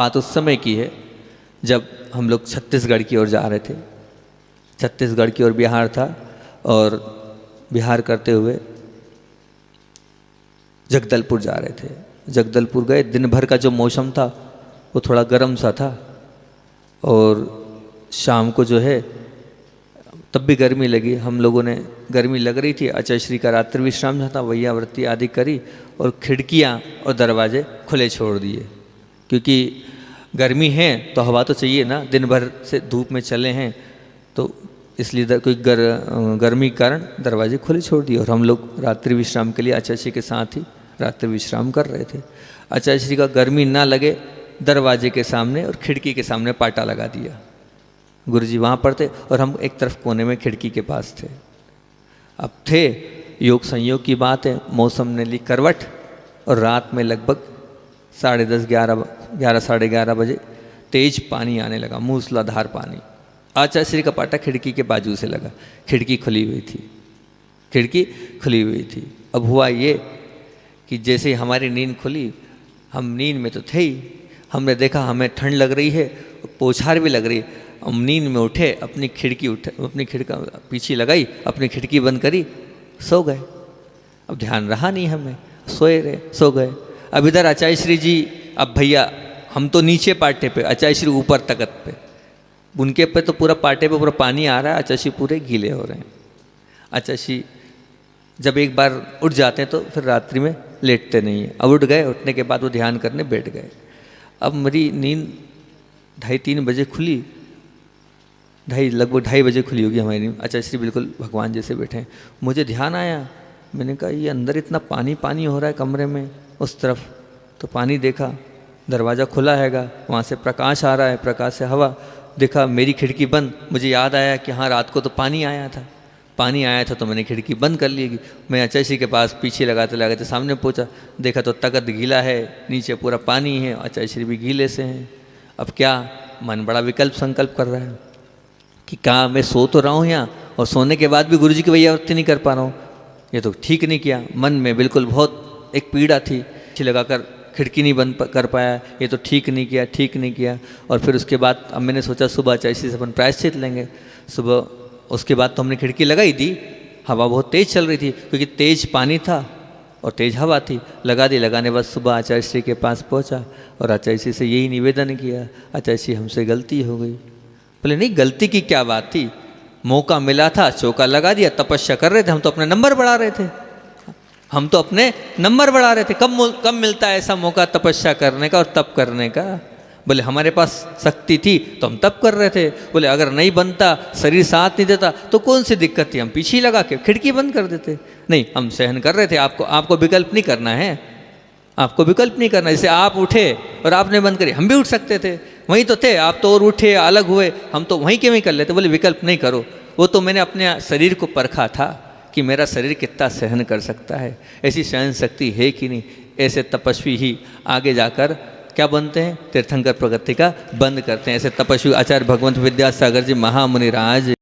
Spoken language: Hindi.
बात उस समय की है जब हम लोग छत्तीसगढ़ की ओर जा रहे थे। छत्तीसगढ़ की ओर बिहार था और बिहार करते हुए जगदलपुर जा रहे थे। जगदलपुर गए, दिन भर का जो मौसम था वो थोड़ा गर्म सा था और शाम को जो है तब भी गर्मी लगी। हम लोगों ने, गर्मी लग रही थी, अचश्री का रात्रि विश्राम था, वैयावृत्ति आदि करी और खिड़कियाँ और दरवाजे खुले छोड़ दिए, क्योंकि गर्मी है तो हवा तो चाहिए ना, दिन भर से धूप में चले हैं तो इसलिए कोई गर्मी के कारण दरवाजे खुले छोड़ दिए। और हम लोग रात्रि विश्राम के लिए अचश्री के साथ ही रात्रि विश्राम कर रहे थे। अचश्री का गर्मी ना लगे दरवाजे के सामने और खिड़की के सामने पाटा लगा दिया। गुरुजी वहाँ पर थे और हम एक तरफ कोने में खिड़की के पास थे। अब थे, योग संयोग की बात है, मौसम ने ली करवट और रात में लगभग 10:30 11 साढ़े 11 बजे तेज पानी आने लगा, मूसलाधार पानी। आचार्य का पाटा खिड़की के बाजू से लगा, खिड़की खुली हुई थी, खिड़की खुली हुई थी। अब हुआ ये कि जैसे ही हमारी नींद खुली, हम नींद में तो थे ही, हमने देखा हमें ठंड लग रही है, पोछार भी लग रही है। हम नींद में उठे, अपनी खिड़की पीछे लगाई, अपनी खिड़की बंद करी, सो गए। अब ध्यान रहा नहीं हमें, सोए रहे, सो गए। अब इधर आचार्य श्री जी, अब भैया हम तो नीचे पाटे पे, आचार्य श्री ऊपर तकत पे, उनके पे तो पूरा पाटे पे पूरा पानी आ रहा है, आचार्य श्री पूरे गीले हो रहे हैं। आचार्य श्री जब एक बार उठ जाते हैं तो फिर रात्रि में लेटते नहीं हैं। अब उठ गए, उठने के बाद वो ध्यान करने बैठ गए। अब मेरी नींद 2:30-3 बजे खुली, लगभग 2:30 बजे खुली होगी हमारी नींद। आचार्य श्री बिल्कुल भगवान जैसे बैठे हैं। मुझे ध्यान आया, मैंने कहा ये अंदर इतना पानी पानी हो रहा है कमरे में, उस तरफ तो पानी देखा, दरवाज़ा खुला हैगा, वहाँ से प्रकाश आ रहा है, प्रकाश से हवा देखा, मेरी खिड़की बंद। मुझे याद आया कि हाँ रात को तो पानी आया था, पानी आया था तो मैंने खिड़की बंद कर ली। मैं आचार्य श्री के पास पीछे लगाते लगाते सामने पहुंचा, देखा तो तख्त गीला है, नीचे पूरा पानी है, आचार्य श्री भी गीले से हैं। अब क्या, मन बड़ा विकल्प संकल्प कर रहा है कि क्या मैं सो तो रहा हूँ यहाँ और सोने के बाद भी गुरुजी की वैयावृत्ति नहीं कर पा रहा हूँ, ये तो ठीक नहीं किया। मन में बिल्कुल बहुत एक पीड़ा थी, लगाकर खिड़की नहीं बंद कर पाया, ये तो ठीक नहीं किया, ठीक नहीं किया। और फिर उसके बाद अब मैंने सोचा सुबह आचार्य श्री से अपन प्रायश्चित लेंगे। सुबह उसके बाद तो हमने खिड़की लगाई दी, हवा बहुत तेज़ चल रही थी क्योंकि तेज़ पानी था और तेज़ हवा थी, लगा दी। लगाने बाद सुबह आचार्य श्री के पास पहुंचा और आचार्य श्री से यही निवेदन किया, आचार्य श्री हमसे गलती हो गई। बोले नहीं, गलती की क्या बात थी, मौका मिला था, चौका लगा दिया, तपस्या कर रहे थे, हम तो अपने नंबर बढ़ा रहे थे, हम तो अपने नंबर बढ़ा रहे थे। कब मिलता है ऐसा मौका तपस्या करने का और तप करने का। बोले हमारे पास शक्ति थी तो हम तप कर रहे थे। बोले अगर नहीं बनता, शरीर साथ नहीं देता तो कौन सी दिक्कत थी, हम पीछे लगा के खिड़की बंद कर देते। नहीं, हम सहन कर रहे थे। आपको विकल्प नहीं करना है, आपको विकल्प नहीं करना। जैसे आप उठे और आपने बंद करी, हम भी उठ सकते थे, वहीं तो थे। आप तो और उठे, अलग हुए, हम तो वहीं के वहीं कर लेते। बोले विकल्प नहीं करो। वो तो मैंने अपने शरीर को परखा था कि मेरा शरीर कितना सहन कर सकता है, ऐसी सहन शक्ति है कि नहीं। ऐसे तपस्वी ही आगे जाकर क्या बनते हैं, तीर्थंकर प्रगति का बंद करते हैं। ऐसे तपस्वी आचार्य भगवंत विद्यासागर जी महामुनि राज